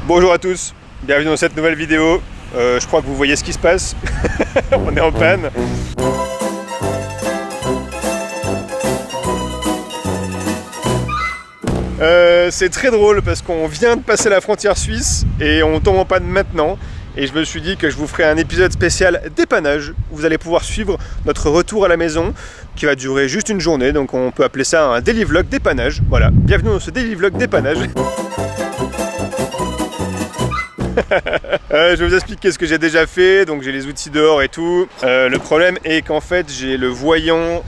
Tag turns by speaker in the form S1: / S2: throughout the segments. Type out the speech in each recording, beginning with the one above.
S1: Bonjour à tous, bienvenue dans cette nouvelle vidéo. Je crois que vous voyez ce qui se passe. On est en panne. C'est très drôle parce qu'on vient de passer la frontière suisse et on tombe en panne maintenant. Et je me suis dit que je vous ferai un épisode spécial dépannage où vous allez pouvoir suivre notre retour à la maison qui va durer juste une journée. Donc on peut appeler ça un daily vlog dépannage. Voilà, bienvenue dans ce daily vlog dépannage. Je vais vous expliquer ce que j'ai déjà fait. Donc j'ai les outils dehors et tout. Le problème est qu'en fait j'ai le voyant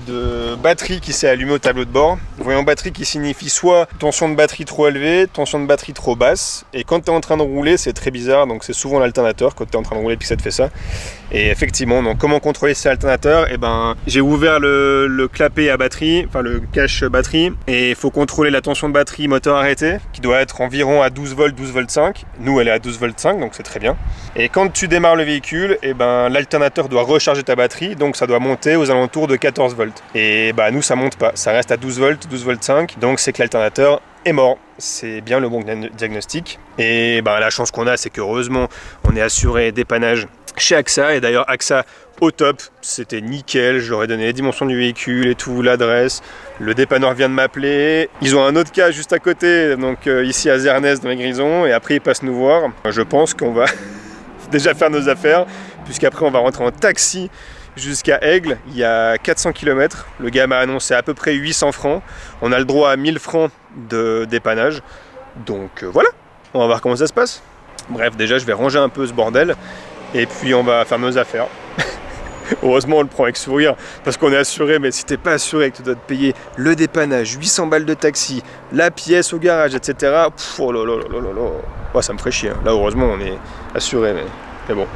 S1: de batterie qui s'est allumé au tableau de bord. Voyant batterie qui signifie soit tension de batterie trop élevée, tension de batterie trop basse. Et quand tu es en train de rouler, c'est très bizarre. Donc c'est souvent l'alternateur quand tu es en train de rouler puis ça te fait ça. Et effectivement, donc comment contrôler cet alternateur? Et ben j'ai ouvert le clapet à batterie, enfin le cache batterie. Et il faut contrôler la tension de batterie moteur arrêté qui doit être environ à 12 volts, 12 volts 5. Nous elle est à 12 volts 5 donc c'est très bien. Et quand tu démarres le véhicule, et ben l'alternateur doit recharger ta batterie. Donc ça doit monter aux alentours de 14 volts. Et bah nous ça monte pas, ça reste à 12 volts, 12 volts 5, donc c'est que l'alternateur est mort. C'est bien le bon diagnostic. Et bah la chance qu'on a, c'est qu'heureusement on est assuré dépannage chez AXA. Et d'ailleurs AXA au top, c'était nickel, je leur ai donné les dimensions du véhicule et tout, l'adresse. Le dépanneur vient de m'appeler. Ils ont un autre cas juste à côté, donc ici à Zernez dans les Grisons, et après ils passent nous voir. Je pense qu'on va déjà faire nos affaires, puisqu'après on va rentrer en taxi jusqu'à Aigle, il y a 400 km. Le gars m'a annoncé à peu près 800 francs. On a le droit à 1000 francs de dépannage. Donc voilà, on va voir comment ça se passe. Bref, déjà je vais ranger un peu ce bordel et puis on va faire nos affaires. Heureusement on le prend avec sourire parce qu'on est assuré, mais si t'es pas assuré et que tu dois te payer le dépannage, 800 balles de taxi, la pièce au garage, etc. Oh là là là là là. Ouais, ça me ferait chier. Là heureusement on est assuré, mais bon,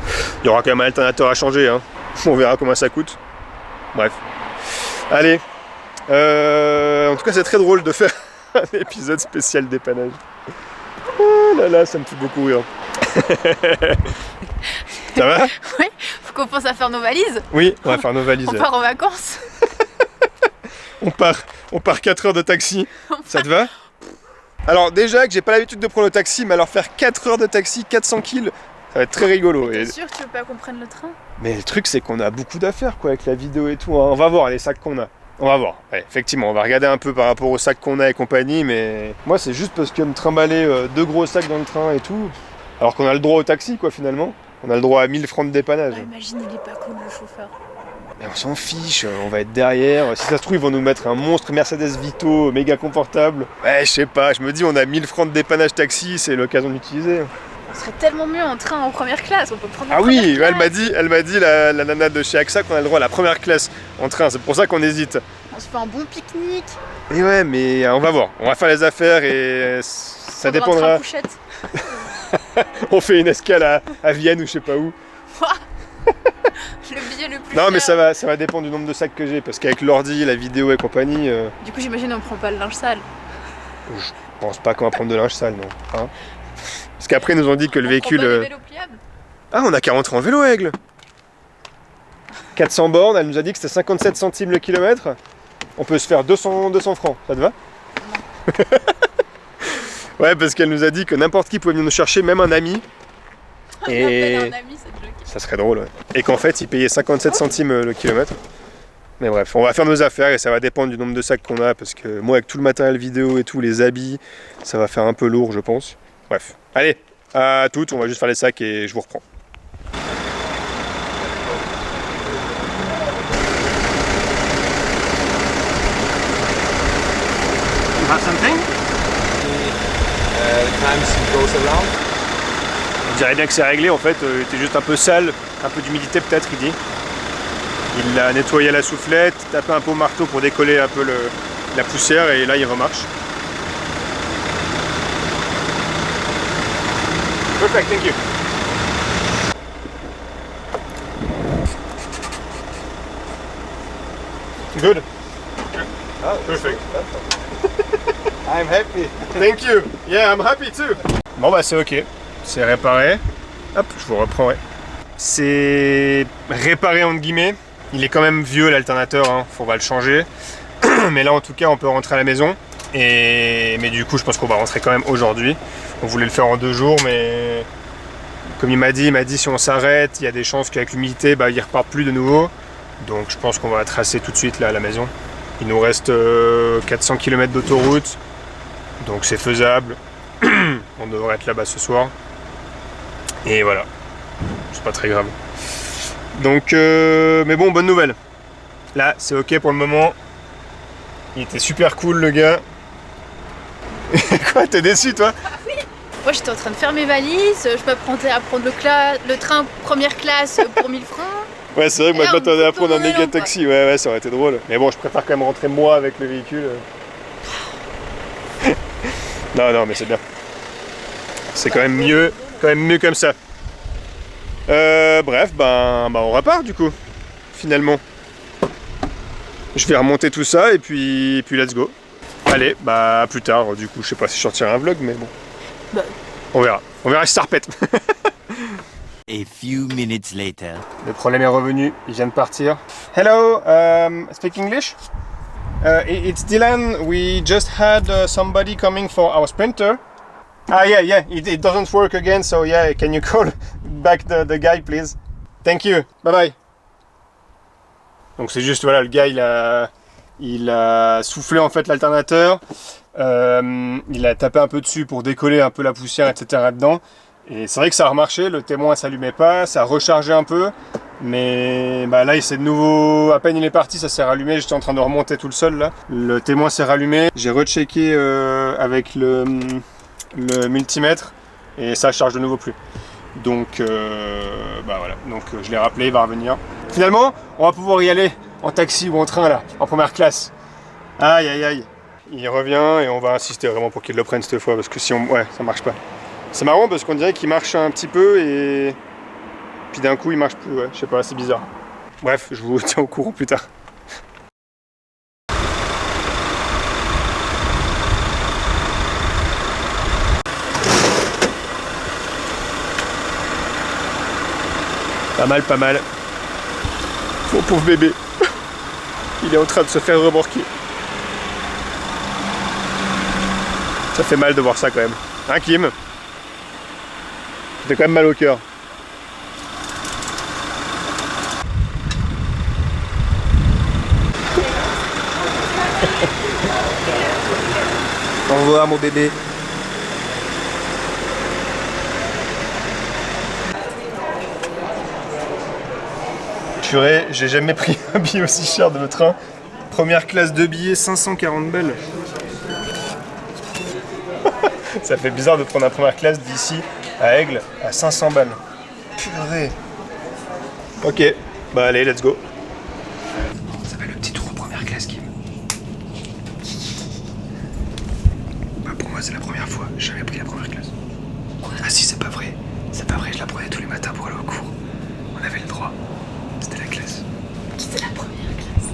S1: il y aura quand même un alternateur à changer, hein. On verra comment ça coûte. Bref. Allez. En tout cas, c'est très drôle de faire un épisode spécial dépannage. Oh là là, ça me fait beaucoup rire. Ça va?
S2: Oui, faut qu'on pense à faire nos valises.
S1: Oui, on va faire nos valises.
S2: On part en vacances.
S1: on part 4 heures de taxi. Ça te va? Alors déjà que j'ai pas l'habitude de prendre le taxi, mais alors faire 4 heures de taxi, 400 kills, ça va être très rigolo.
S2: T'es sûr que tu veux pas qu'on prenne le train?
S1: Mais le truc c'est qu'on a beaucoup d'affaires quoi avec la vidéo et tout. On va voir les sacs qu'on a. On va voir. Ouais, effectivement, on va regarder un peu par rapport aux sacs qu'on a et compagnie. Mais moi c'est juste parce que me trimballer 2 gros sacs dans le train et tout. Alors qu'on a le droit au taxi quoi finalement. On a le droit à 1000 francs de dépannage.
S2: Ah, imagine, il est pas cool le chauffeur.
S1: Mais on s'en fiche, on va être derrière. Si ça se trouve ils vont nous mettre un monstre Mercedes Vito méga confortable. Ouais je sais pas, je me dis on a 1000 francs de dépannage taxi, c'est l'occasion d'utiliser.
S2: On serait tellement mieux en train en première classe, on peut prendre la
S1: Ah oui,
S2: classe.
S1: elle m'a dit la nana de chez AXA qu'on a le droit à la première classe en train, c'est pour ça qu'on hésite.
S2: On se fait un bon pique-nique.
S1: Et ouais, mais on va voir, on va faire les affaires et ça dépendra. On fait une escale à Vienne ou je sais pas où.
S2: Le billet le plus
S1: non
S2: cher.
S1: mais ça va dépendre du nombre de sacs que j'ai, parce qu'avec l'ordi, la vidéo et compagnie...
S2: Du coup j'imagine on prend pas le linge sale.
S1: Je pense pas qu'on va prendre de linge sale, non. Hein, parce qu'après ils nous ont dit que le véhicule...
S2: Prend pas les vélos pliables.
S1: Ah, on a qu'à rentrer en vélo Aigle. 400 bornes, elle nous a dit que c'était 57 centimes le kilomètre. On peut se faire 200 francs, ça te va? Ouais, parce qu'elle nous a dit que n'importe qui pouvait venir nous chercher, même un ami. Et
S2: un ami, c'est bloqué.
S1: ça serait drôle, ouais. Et qu'en fait, il payait 57 centimes le kilomètre. Mais bref, on va faire nos affaires et ça va dépendre du nombre de sacs qu'on a, parce que moi, avec tout le matériel vidéo et tout, les habits, ça va faire un peu lourd, je pense. Bref, allez, à toutes, on va juste faire les sacs et je vous reprends.
S3: You have something? Times goes around.
S1: On dirait bien que c'est réglé, en fait, il était juste un peu sale, un peu d'humidité peut-être, il dit. Il l'a nettoyé à la soufflette, tapé un peu au marteau pour décoller un peu la poussière et là il remarche. Perfect, thank you. Good.
S3: Oh,
S1: Perfect.
S3: I'm happy.
S1: Thank you. Yeah, I'm happy too. Bon bah c'est ok, c'est réparé. Hop, je vous reprends, ouais. C'est réparé entre guillemets. Il est quand même vieux l'alternateur, hein. On va le changer. Mais là en tout cas on peut rentrer à la maison. Mais du coup, je pense qu'on va rentrer quand même aujourd'hui. On voulait le faire en 2 jours, mais comme il m'a dit si on s'arrête, il y a des chances qu'avec l'humidité, bah, il reparte plus de nouveau. Donc je pense qu'on va tracer tout de suite là à la maison. Il nous reste 400 km d'autoroute, donc c'est faisable. On devrait être là-bas ce soir. Et voilà, c'est pas très grave. Donc, mais bon, bonne nouvelle. Là, c'est ok pour le moment. Il était super cool le gars. Quoi, t'es déçu toi?
S2: Moi j'étais en train de faire mes valises, je m'apprêtais à prendre le train première classe pour 1000 francs.
S1: Ouais, c'est vrai que moi je
S2: Et
S1: m'attendais à
S2: on
S1: prendre un
S2: tourne en
S1: méga
S2: allant,
S1: taxi. Ouais, ça aurait été drôle. Mais bon, je préfère quand même rentrer moi avec le véhicule. Non, mais c'est bien. C'est quand même mieux comme ça. Bref, on repart du coup, finalement. Je vais remonter tout ça et puis let's go. Allez, à plus tard. Du coup, je sais pas si je sortirai un vlog, mais bon.
S2: Bah.
S1: On verra si ça repète.
S4: A few minutes later.
S1: Le problème est revenu, il vient de partir. Hello, speak English? It's Dylan. We just had somebody coming for our sprinter. Yeah, it doesn't work again, so yeah, can you call back the guy, please? Thank you, bye bye. Donc c'est juste, voilà, le gars, il a soufflé en fait l'alternateur, il a tapé un peu dessus pour décoller un peu la poussière, etc. dedans. Et c'est vrai que ça a remarché, le témoin s'allumait pas, ça a rechargé un peu, mais là il s'est de nouveau, à peine il est parti, ça s'est rallumé, j'étais en train de remonter tout le sol là. Le témoin s'est rallumé, j'ai rechecké avec le multimètre et ça charge de nouveau plus. Donc voilà, donc je l'ai rappelé, il va revenir. Finalement, on va pouvoir y aller en taxi ou en train là, en première classe. Aïe. Il revient et on va insister vraiment pour qu'il le prenne cette fois parce que sinon, ouais, ça marche pas. C'est marrant parce qu'on dirait qu'il marche un petit peu et puis d'un coup il marche plus, ouais, je sais pas, c'est bizarre. Bref, je vous tiens au courant plus tard. Pas mal. Mon pauvre bébé. Il est en train de se faire remorquer. Ça fait mal de voir ça quand même. Hein, Kim? Ça fait quand même mal au cœur.
S3: Au revoir mon bébé.
S1: Purée, j'ai jamais pris un billet aussi cher de le train. Première classe de billets, 540 balles. Ça fait bizarre de prendre la première classe d'ici à Aigle à 500 balles. Purée. Ok, allez, let's go. Ça va le petit tour en première classe, Kim. Pour moi, c'est la première fois. J'ai jamais pris la première classe. Ah si, c'est pas vrai. Je la prenais tous les matins pour aller au cours. On avait le droit. C'était la classe.
S2: C'était la première classe.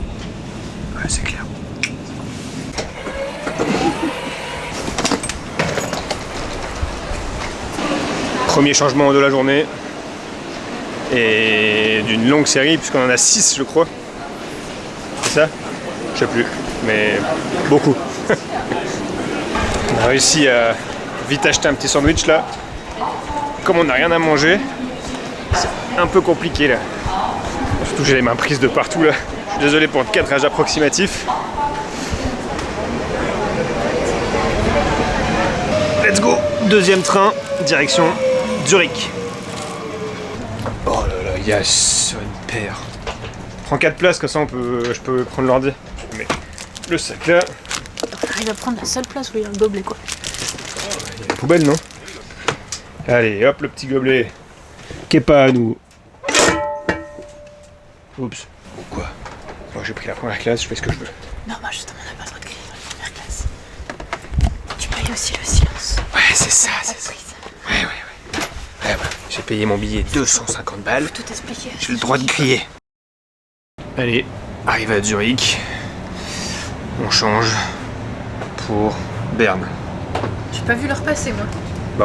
S1: Ouais, c'est clair. Premier changement de la journée et d'une longue série puisqu'on en a 6 je crois. C'est ça? Je sais plus, mais beaucoup. On a réussi à vite acheter un petit sandwich là. Comme on n'a rien à manger, c'est un peu compliqué là. Surtout j'ai les mains prises de partout là. Je suis désolé pour le cadrage approximatif. Let's go! Deuxième train, direction Zurich. Oh là là, yes, une paire. Prends 4 places, comme ça je peux prendre l'ordi. Je mets le sac là.
S2: Il va prendre la seule place où il y a le gobelet quoi.
S1: Il y a la poubelle, non? Allez, hop, le petit gobelet. Qu'est pas à nous. Oups. Quoi? Moi j'ai pris la première classe, je fais ce que je veux.
S2: Non, moi justement, on n'a pas le droit de crier dans la première classe. Tu payes aussi le silence.
S1: Ouais, c'est ça, c'est ça. Ouais. J'ai payé mon billet 250 balles.
S2: Tout expliquer.
S1: J'ai le droit de crier. Allez, arrivé à Zurich. On change pour Berne.
S2: J'ai pas vu leur passer moi.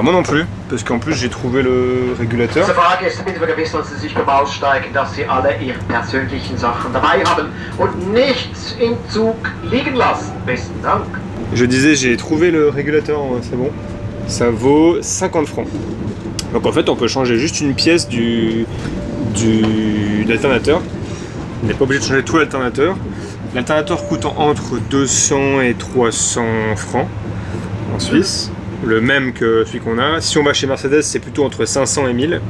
S1: Moi non plus, parce qu'en plus j'ai trouvé le régulateur.
S5: Zur Frage ist bitte vergewissern Sie sich beim Aussteigen, dass Sie alle Ihre persönlichen Sachen dabei haben und nichts im Zug liegen lassen. Besten Dank.
S1: Je disais, j'ai trouvé le régulateur, c'est bon. Ça vaut 50 francs. Donc en fait, on peut changer juste une pièce de l'alternateur. On n'est pas obligé de changer tout l'alternateur. L'alternateur coûte entre 200 et 300 francs en Suisse. Le même que celui qu'on a. Si on va chez Mercedes, c'est plutôt entre 500 et 1000.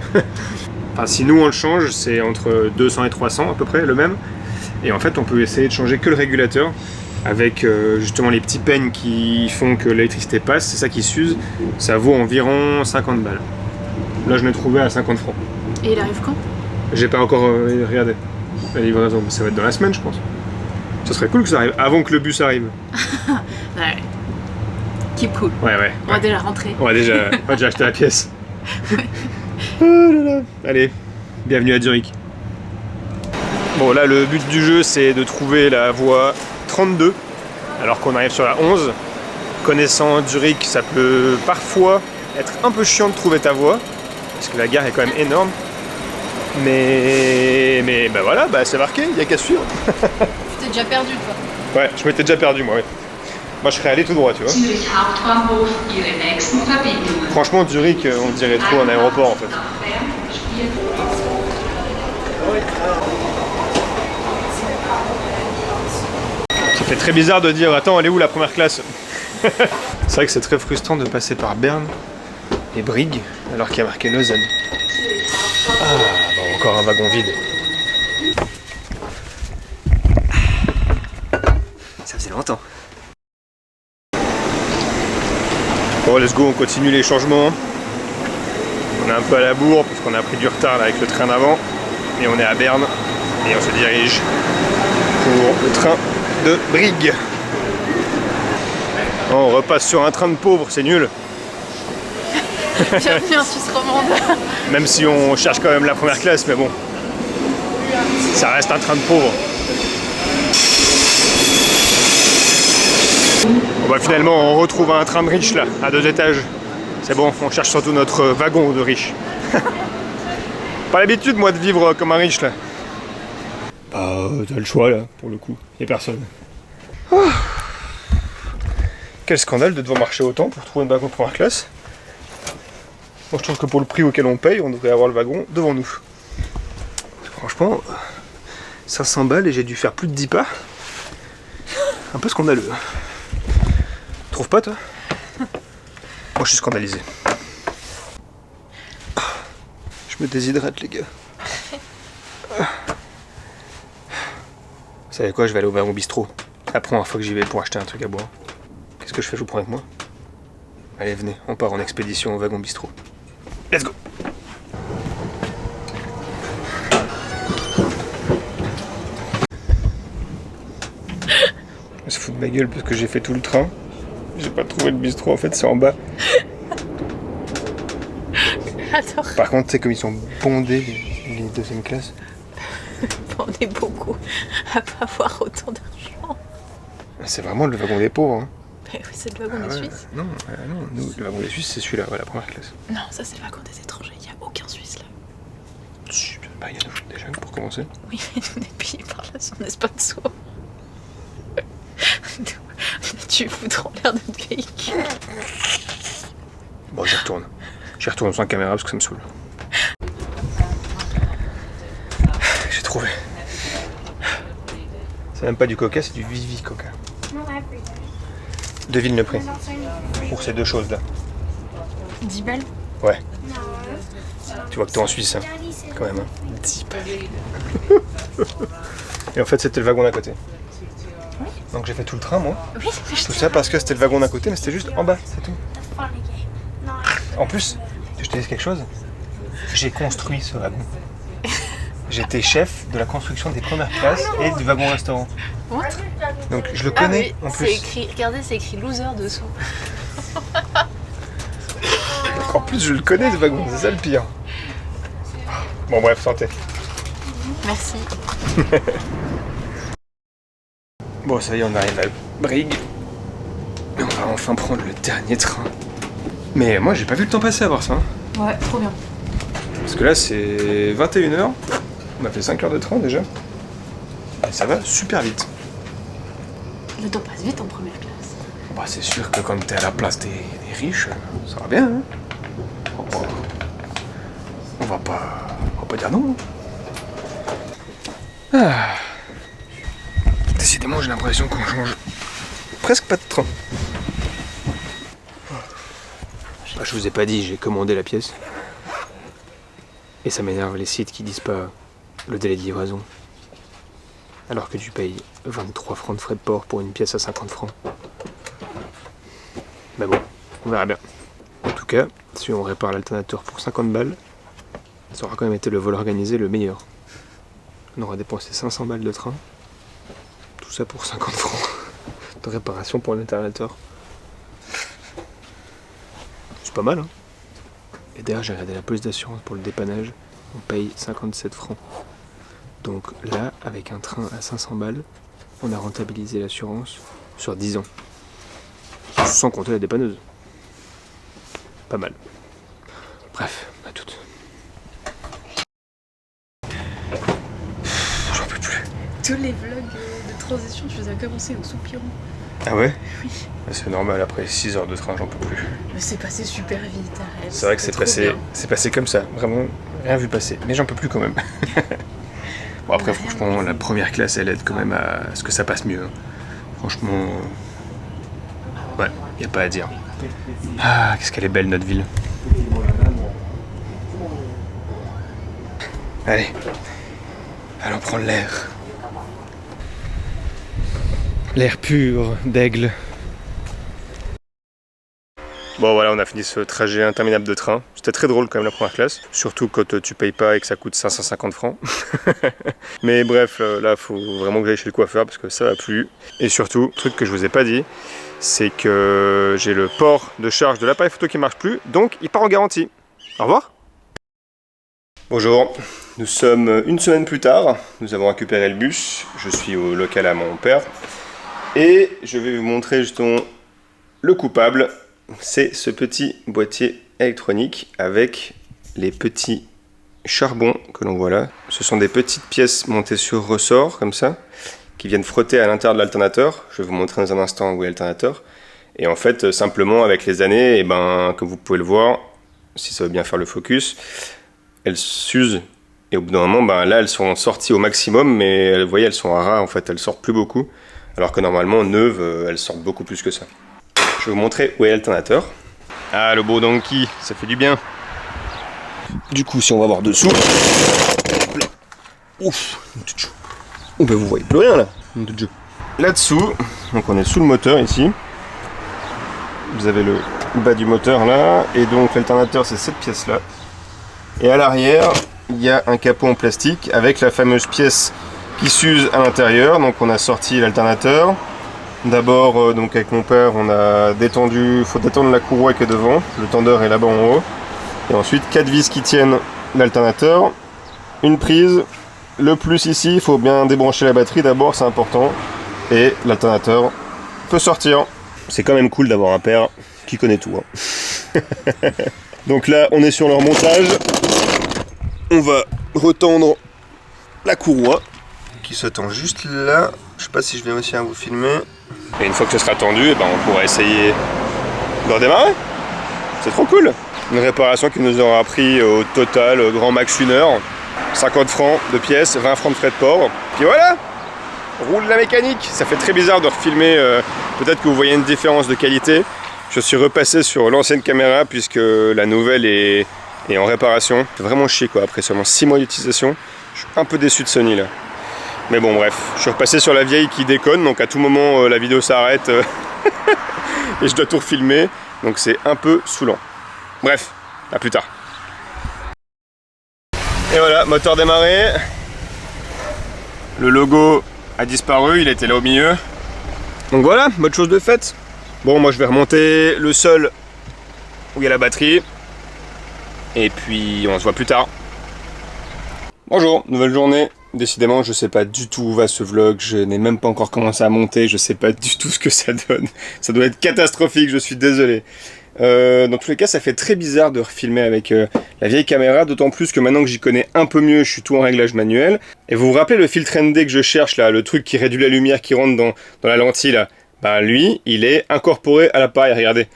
S1: Enfin, si nous on le change, c'est entre 200 et 300 à peu près, le même. Et en fait, on peut essayer de changer que le régulateur avec justement les petits peignes qui font que l'électricité passe. C'est ça qui s'use. Ça vaut environ 50 balles. Là, je l'ai trouvé à 50 francs.
S2: Et il arrive quand?
S1: J'ai pas encore regardé la livraison. Ça va être dans la semaine, je pense. Ça serait cool que ça arrive avant que le bus arrive.
S2: Ouais. Keep cool.
S1: Ouais.
S2: On va déjà rentrer.
S1: On va déjà acheter la pièce. Oh là là. Allez, bienvenue à Zurich. Bon, là, le but du jeu, c'est de trouver la voie 32, alors qu'on arrive sur la 11. Connaissant Zurich, ça peut parfois être un peu chiant de trouver ta voie, parce que la gare est quand même énorme. Mais bah voilà, bah c'est marqué, il n'y a qu'à suivre.
S2: T'es déjà perdu, toi?
S1: Ouais, je m'étais déjà perdu, moi, ouais. Moi, je serais allé tout droit, tu vois.
S6: Zürich Hauptbahnhof, Ihre nächsten Verbindungen.
S1: Franchement, Zurich, on dirait trop un aéroport, en fait. Ça fait très bizarre de dire, attends, elle est où la première classe? C'est vrai que c'est très frustrant de passer par Berne et Brigue, alors qu'il y a marqué Lausanne. Ah, bon, encore un wagon vide. Ça faisait longtemps. Bon, let's go, on continue les changements. On est un peu à la bourre parce qu'on a pris du retard là, avec le train d'avant. Mais on est à Berne et on se dirige pour le train de Brigue. On repasse sur un train de pauvres, c'est nul.
S2: Bienvenue en Suisse romande.
S1: Même si on cherche quand même la première classe, mais bon. Ça reste un train de pauvres. Bon bah finalement on retrouve un train de riche là, à 2 étages. C'est bon, on cherche surtout notre wagon de riche. Pas l'habitude moi de vivre comme un riche là. Bah t'as le choix là, pour le coup, y'a personne. Oh. Quel scandale de devoir marcher autant pour trouver un wagon de première classe. Moi je trouve que pour le prix auquel on paye, on devrait avoir le wagon devant nous. Franchement, 500 balles et j'ai dû faire plus de 10 pas. Un peu scandaleux. Trouves pas toi? Moi je suis scandalisé. Je me déshydrate les gars. Vous savez quoi, je vais aller au wagon bistrot. La première fois que j'y vais pour acheter un truc à boire. Qu'est-ce que je fais? Je vous prends avec moi? Allez venez, on part en expédition au wagon bistrot. Let's go! On se fout de ma gueule parce que j'ai fait tout le train. J'ai pas trouvé le bistrot, en fait c'est en bas.
S2: J'adore.
S1: Par contre, tu sais comme ils sont bondés les deuxième classe.
S2: On est beaucoup à pas avoir autant d'argent.
S1: C'est vraiment le wagon des pauvres. Hein.
S2: Mais oui, c'est le wagon des Suisses.
S1: Non, non, nous, le wagon des Suisses c'est celui-là, la première classe.
S2: Non, ça c'est le wagon des étrangers, il n'y a aucun Suisse là.
S1: Bah, il y a nous déjà pour commencer.
S2: Oui, mais nous on est payés par là, on est sponsor. Tu foutre en l'air notre véhicule.
S1: Bon, j'y retourne. J'y retourne sans caméra parce que ça me saoule. J'ai trouvé. C'est même pas du coca, c'est du Vivi Coca. De Villepris. Pour ces deux choses là.
S2: 10 balles.
S1: Ouais. Tu vois que t'es en Suisse, hein, quand même. Hein. 10 balles. Et en fait, c'était le wagon d'à côté. Donc j'ai fait tout le train, moi.
S2: Oui, mais je
S1: Tout ça parce que c'était le wagon d'à côté, mais c'était juste en bas, c'est tout. En plus, je te dis quelque chose, j'ai construit ce wagon. J'étais chef de la construction des premières classes et du wagon restaurant.
S2: montre.
S1: Donc je le connais en
S2: c'est
S1: plus.
S2: écrit, regardez, c'est écrit loser dessous.
S1: En plus, je le connais ce wagon, c'est ça le pire. Bon bref, santé.
S2: Merci.
S1: Bon, ça y est, on arrive à Brigue. On va enfin prendre le dernier train. Mais moi, j'ai pas vu le temps passer à voir ça. Hein.
S2: Ouais, trop bien.
S1: Parce que là, c'est 21h. On a fait 5 heures de train déjà. Et ça va super vite.
S2: Le temps passe vite en première classe.
S1: Bah, c'est sûr que quand t'es à la place des riches, ça va bien, hein. On va pas dire non. Ah. Décidément, j'ai l'impression qu'on change presque pas de train. Ah, je vous ai pas dit, j'ai commandé la pièce. Et ça m'énerve les sites qui disent pas le délai de livraison. Alors que tu payes 23 francs de frais de port pour une pièce à 50 francs. Mais bon, on verra bien. En tout cas, si on répare l'alternateur pour 50 balles, ça aura quand même été le vol organisé le meilleur. On aura dépensé 500 balles de train. Tout ça pour 50 francs de réparation pour l'alternateur. C'est pas mal, hein. Et d'ailleurs, j'ai regardé la police d'assurance pour le dépannage. On paye 57 francs. Donc là, avec un train à 500 balles, on a rentabilisé l'assurance sur 10 ans. Sans compter la dépanneuse. Pas mal. Bref, à toutes. J'en peux plus.
S2: Tous les vlogs de transition, je les ai commencé en soupirant.
S1: Ah ouais?
S2: Oui.
S1: C'est normal, après 6 heures de train, j'en peux plus.
S2: Mais c'est passé super vite, arrête.
S1: C'est vrai que c'est passé comme ça, vraiment rien vu passer. Mais j'en peux plus quand même. Bon après franchement, la première classe elle aide quand même à ce que ça passe mieux. Hein. Franchement, ouais, y a pas à dire. Ah, qu'est-ce qu'elle est belle notre ville. Allez, allons prendre l'air. L'air pur d'Aigle. Bon voilà, on a fini ce trajet interminable de train. C'était très drôle quand même la première classe. Surtout quand tu payes pas et que ça coûte 550 francs. Mais bref, là faut vraiment que j'aille chez le coiffeur parce que ça va plus. Et surtout, truc que je vous ai pas dit, c'est que j'ai le port de charge de l'appareil photo qui marche plus. Donc il part en garantie. Au revoir. Bonjour, nous sommes une semaine plus tard. Nous avons récupéré le bus. Je suis au local à mon père. Et je vais vous montrer justement le coupable. C'est ce petit boîtier électronique avec les petits charbons que l'on voit là. Ce sont des petites pièces montées sur ressort comme ça, qui viennent frotter à l'intérieur de l'alternateur. Je vais vous montrer dans un instant où est l'alternateur. Et en fait, simplement avec les années, et ben, comme vous pouvez le voir, si ça veut bien faire le focus, elles s'usent. Et au bout d'un moment, ben, là, elles sont sorties au maximum, mais vous voyez, elles sont à ras en fait, elles sortent plus beaucoup. Alors que normalement, neuves, elles sortent beaucoup plus que ça. Je vais vous montrer où est l'alternateur. Ah, le beau donkey, ça fait du bien. Du coup, si on va voir dessous. Ouf, oh, ben vous voyez plus rien là. Là-dessous, donc on est sous le moteur ici. Vous avez le bas du moteur là. Et donc l'alternateur, c'est cette pièce là. Et à l'arrière, il y a un capot en plastique avec la fameuse pièce qui s'use à l'intérieur. Donc on a sorti l'alternateur. D'abord, donc avec mon père, on a détendu, faut détendre la courroie qui est devant, le tendeur est là-bas en haut. Et ensuite, 4 vis qui tiennent l'alternateur, une prise, le plus ici, il faut bien débrancher la batterie d'abord, c'est important. Et l'alternateur peut sortir. C'est quand même cool d'avoir un père qui connaît tout. Hein. Donc là, on est sur leur montage. On va retendre la courroie qui se tend juste là. Je sais pas si je vais réussir à vous filmer. Et une fois que ce sera tendu, eh ben on pourra essayer de redémarrer. C'est trop cool. Une réparation qui nous aura pris au total, grand max 1 heure. 50 francs de pièce, 20 francs de frais de port. Puis voilà, roule la mécanique. Ça fait très bizarre de refilmer. Peut-être que vous voyez une différence de qualité. Je suis repassé sur l'ancienne caméra puisque la nouvelle est en réparation. C'est vraiment chier quoi, après seulement 6 mois d'utilisation. Je suis un peu déçu de Sony là. Mais bon bref, je suis repassé sur la vieille qui déconne, donc à tout moment la vidéo s'arrête et je dois tout refilmer, donc c'est un peu saoulant. Bref, à plus tard. Et voilà, moteur démarré. Le logo a disparu, il était là au milieu. Donc voilà, bonne chose de faite. Bon, moi je vais remonter le sol où il y a la batterie. Et puis on se voit plus tard. Bonjour, nouvelle journée. Décidément, je sais pas du tout où va ce vlog, je n'ai même pas encore commencé à monter, je sais pas du tout ce que ça donne. Ça doit être catastrophique, je suis désolé. Dans tous les cas, ça fait très bizarre de refilmer avec la vieille caméra, d'autant plus que maintenant que j'y connais un peu mieux, je suis tout en réglage manuel. Et vous vous rappelez le filtre ND que je cherche là, le truc qui réduit la lumière qui rentre dans la lentille là? bah lui, il est incorporé à l'appareil, regardez.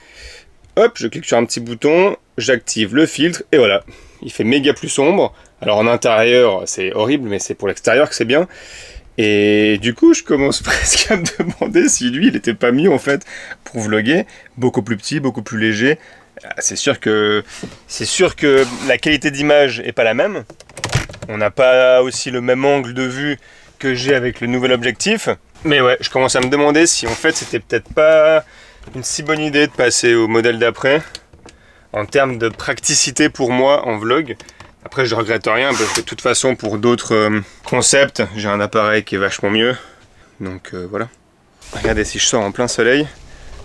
S1: Hop, je clique sur un petit bouton, j'active le filtre, et voilà. Il fait méga plus sombre. Alors en intérieur, c'est horrible, mais c'est pour l'extérieur que c'est bien. Et du coup, je commence presque à me demander si lui, il n'était pas mieux en fait pour vlogger. Beaucoup plus petit, beaucoup plus léger. C'est sûr que la qualité d'image est pas la même. On n'a pas aussi le même angle de vue que j'ai avec le nouvel objectif. Mais ouais, je commence à me demander si en fait c'était peut-être pas une si bonne idée de passer au modèle d'après en termes de praticité pour moi en vlog. Après, je regrette rien parce que de toute façon, pour d'autres concepts, j'ai un appareil qui est vachement mieux. Donc voilà. Regardez, si je sors en plein soleil.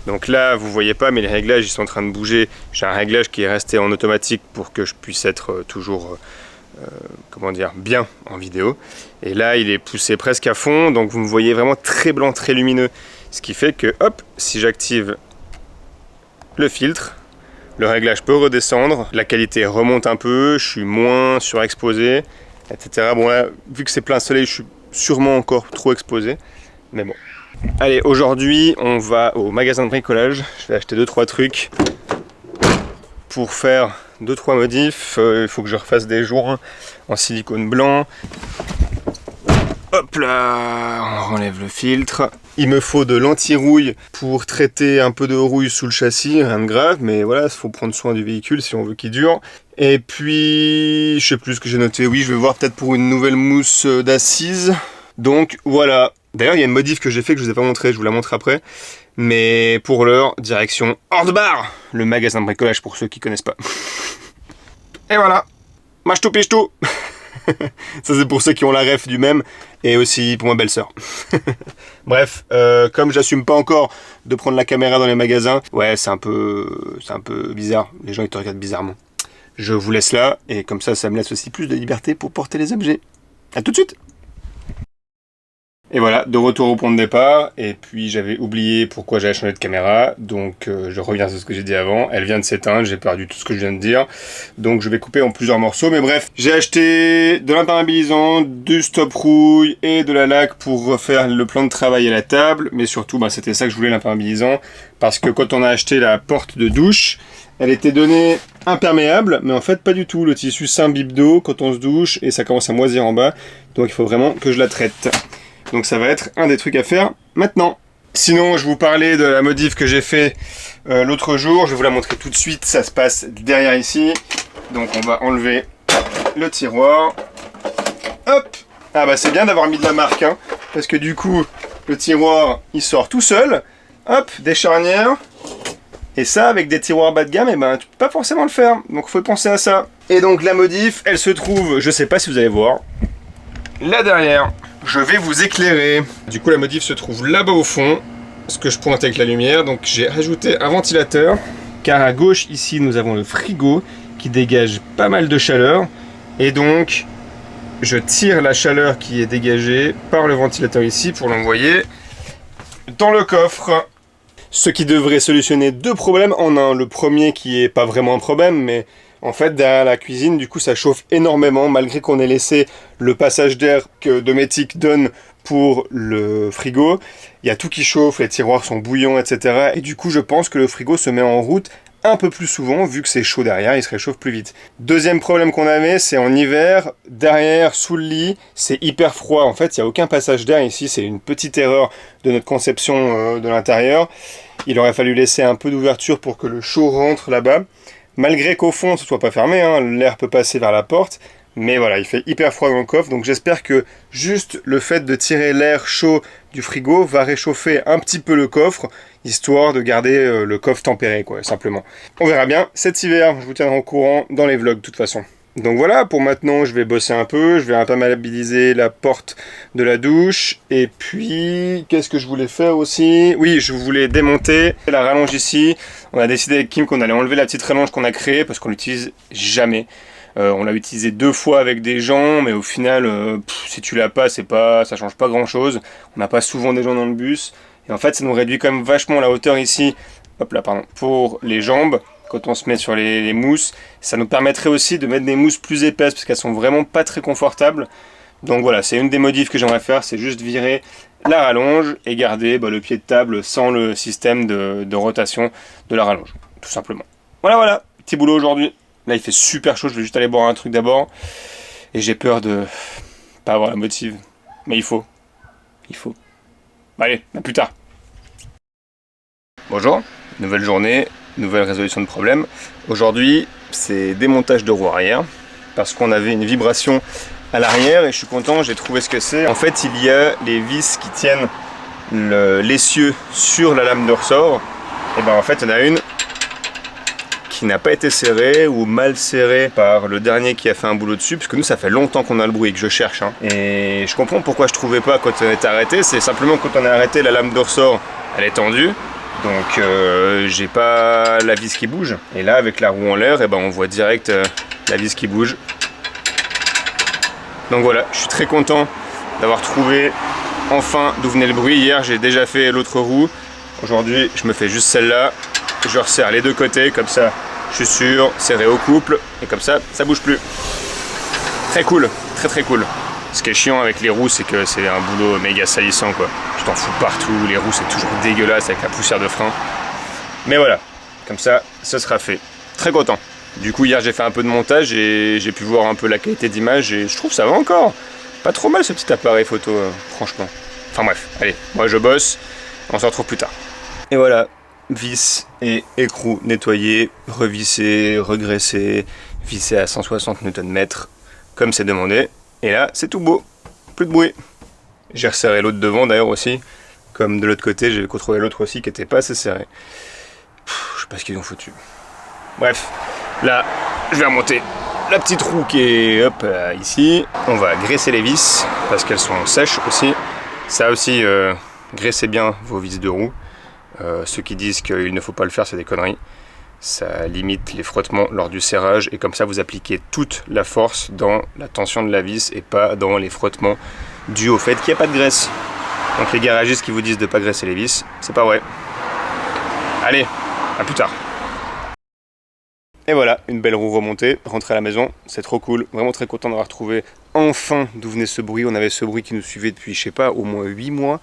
S1: Donc là, vous voyez pas, mais les réglages, ils sont en train de bouger. J'ai un réglage qui est resté en automatique pour que je puisse être toujours, comment dire, bien en vidéo. Et là, il est poussé presque à fond. Donc vous me voyez vraiment très blanc, très lumineux. Ce qui fait que, hop, si j'active le filtre, le réglage peut redescendre, la qualité remonte un peu, je suis moins surexposé, etc. Bon là, vu que c'est plein soleil, je suis sûrement encore trop exposé, mais bon. Allez, aujourd'hui, on va au magasin de bricolage. Je vais acheter 2-3 trucs pour faire 2-3 modifs. Il faut que je refasse des joints en silicone blanc. Hop là, on enlève le filtre. Il me faut de l'anti-rouille pour traiter un peu de rouille sous le châssis, rien de grave, mais voilà, il faut prendre soin du véhicule si on veut qu'il dure. Et puis, je sais plus ce que j'ai noté, oui, je vais voir peut-être pour une nouvelle mousse d'assise. Donc voilà. D'ailleurs, il y a une modif que j'ai fait que je vous ai pas montré, je vous la montre après. Mais pour l'heure, direction hors de barre, le magasin de bricolage pour ceux qui connaissent pas. Et voilà, mâche tout piche tout. Ça c'est pour ceux qui ont la ref du même et aussi pour ma belle-sœur. Bref, comme j'assume pas encore de prendre la caméra dans les magasins, ouais c'est un peu bizarre, les gens ils te regardent bizarrement. Je vous laisse là et comme ça me laisse aussi plus de liberté pour porter les objets. A tout de suite. Et voilà, de retour au point de départ, et puis j'avais oublié pourquoi j'avais changé de caméra, donc je reviens sur ce que j'ai dit avant, elle vient de s'éteindre, j'ai perdu tout ce que je viens de dire, donc je vais couper en plusieurs morceaux, mais bref, j'ai acheté de l'imperméabilisant, du stop rouille et de la laque pour refaire le plan de travail à la table, mais surtout c'était ça que je voulais, l'imperméabilisant, parce que quand on a acheté la porte de douche, elle était donnée imperméable, mais en fait pas du tout, le tissu s'imbibe d'eau quand on se douche, et ça commence à moisir en bas, donc il faut vraiment que je la traite. Donc ça va être un des trucs à faire maintenant. Sinon, je vous parlais de la modif que j'ai fait l'autre jour. Je vais vous la montrer tout de suite. Ça se passe derrière ici. Donc on va enlever le tiroir. Hop. Ah bah c'est bien d'avoir mis de la marque, hein, parce que du coup, le tiroir, il sort tout seul. Hop, des charnières. Et ça, avec des tiroirs bas de gamme, tu peux pas forcément le faire. Donc faut penser à ça. Et donc la modif, elle se trouve, je sais pas si vous allez voir, là derrière. Je vais vous éclairer. Du coup, la modif se trouve là-bas au fond, ce que je pointe avec la lumière. Donc, j'ai rajouté un ventilateur, car à gauche, ici, nous avons le frigo qui dégage pas mal de chaleur. Et donc, je tire la chaleur qui est dégagée par le ventilateur ici pour l'envoyer dans le coffre. Ce qui devrait solutionner 2 problèmes en un. Le premier qui est pas vraiment un problème, mais en fait, derrière la cuisine, du coup, ça chauffe énormément, malgré qu'on ait laissé le passage d'air que Dometic donne pour le frigo. Il y a tout qui chauffe, les tiroirs sont bouillants, etc. Et du coup, je pense que le frigo se met en route un peu plus souvent, vu que c'est chaud derrière, il se réchauffe plus vite. Deuxième problème qu'on avait, c'est en hiver, derrière, sous le lit, c'est hyper froid. En fait, il n'y a aucun passage d'air ici, c'est une petite erreur de notre conception de l'intérieur. Il aurait fallu laisser un peu d'ouverture pour que le chaud rentre là-bas. Malgré qu'au fond, ce soit pas fermé, hein, l'air peut passer vers la porte. Mais voilà, il fait hyper froid dans le coffre, donc j'espère que juste le fait de tirer l'air chaud du frigo va réchauffer un petit peu le coffre, histoire de garder le coffre tempéré, quoi, simplement. On verra bien cet hiver, je vous tiendrai au courant dans les vlogs de toute façon. Donc voilà, pour maintenant, je vais bosser un peu, je vais imperméabiliser la porte de la douche, et puis, qu'est-ce que je voulais faire aussi? Oui, je voulais démonter la rallonge ici. On a décidé avec Kim qu'on allait enlever la petite rallonge qu'on a créée, parce qu'on l'utilise jamais. On l'a utilisé 2 fois avec des gens, mais au final, si tu l'as pas, ça change pas grand chose. On n'a pas souvent des gens dans le bus. Et en fait, ça nous réduit quand même vachement la hauteur ici, hop là, pardon, pour les jambes. Quand on se met sur les mousses, ça nous permettrait aussi de mettre des mousses plus épaisses, parce qu'elles sont vraiment pas très confortables. Donc voilà, c'est une des modifs que j'aimerais faire, c'est juste virer la rallonge et garder le pied de table sans le système de rotation de la rallonge, tout simplement. Voilà, petit boulot aujourd'hui. Là il fait super chaud, je vais juste aller boire un truc d'abord. Et j'ai peur de pas avoir la motive, mais il faut. Allez, à plus tard. Bonjour, nouvelle journée, nouvelle résolution de problème. Aujourd'hui, c'est démontage de roue arrière, parce qu'on avait une vibration à l'arrière et je suis content, j'ai trouvé ce que c'est. En fait, il y a les vis qui tiennent l'essieu sur la lame de ressort. Et ben en fait, il y en a une qui n'a pas été serrée ou mal serrée par le dernier qui a fait un boulot dessus, parce que nous, ça fait longtemps qu'on a le bruit et que je cherche. Et je comprends pourquoi je trouvais pas quand on est arrêté. C'est simplement quand on est arrêté, la lame de ressort, elle est tendue. Donc j'ai pas la vis qui bouge. Et là, avec la roue en l'air, on voit direct la vis qui bouge. Donc voilà, je suis très content d'avoir trouvé enfin d'où venait le bruit. Hier, j'ai déjà fait l'autre roue. Aujourd'hui, je me fais juste celle-là. Je resserre les deux côtés, comme ça, je suis sûr, serré au couple. Et comme ça bouge plus. Très cool, très cool. Ce qui est chiant avec les roues, c'est que c'est un boulot méga salissant, quoi. Tu t'en fous partout, les roues, c'est toujours dégueulasse avec la poussière de frein. Mais voilà, comme ça, ce sera fait. Très content. Du coup, hier, j'ai fait un peu de montage et j'ai pu voir un peu la qualité d'image et je trouve que ça va encore. Pas trop mal ce petit appareil photo, franchement. Enfin bref, allez, moi je bosse, on se retrouve plus tard. Et voilà, vis et écrou nettoyés, revissés, regraissés, vissés à 160 Nm, comme c'est demandé. Et là, c'est tout beau, plus de bruit. J'ai resserré l'autre devant d'ailleurs aussi, comme de l'autre côté, j'ai contrôlé l'autre aussi qui était pas assez serré. Je sais pas ce qu'ils ont foutu. Bref. Là, je vais remonter la petite roue qui est ici. On va graisser les vis parce qu'elles sont sèches aussi. Ça aussi, graissez bien vos vis de roue. Ceux qui disent qu'il ne faut pas le faire, c'est des conneries. Ça limite les frottements lors du serrage et comme ça vous appliquez toute la force dans la tension de la vis et pas dans les frottements dus au fait qu'il n'y a pas de graisse. Donc les garagistes qui vous disent de ne pas graisser les vis, c'est pas vrai. Allez, à plus tard. Et voilà, une belle roue remontée, rentrée à la maison, c'est trop cool, vraiment très content d'avoir trouvé enfin d'où venait ce bruit. On avait ce bruit qui nous suivait depuis, je sais pas, au moins 8 mois,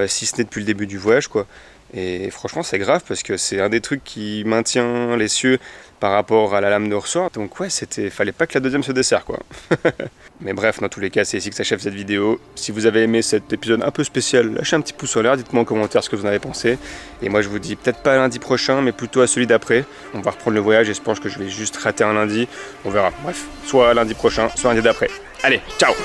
S1: si ce n'est depuis le début du voyage, quoi. Et franchement, c'est grave parce que c'est un des trucs qui maintient les cieux par rapport à la lame de ressort. Donc ouais, fallait pas que la deuxième se desserre, quoi. Mais bref, dans tous les cas, c'est ici que s'achève cette vidéo. Si vous avez aimé cet épisode un peu spécial, lâchez un petit pouce en l'air, dites-moi en commentaire ce que vous en avez pensé. Et moi, je vous dis peut-être pas lundi prochain, mais plutôt à celui d'après. On va reprendre le voyage et je pense que je vais juste rater un lundi. On verra. Bref, soit lundi prochain, soit lundi d'après. Allez, ciao!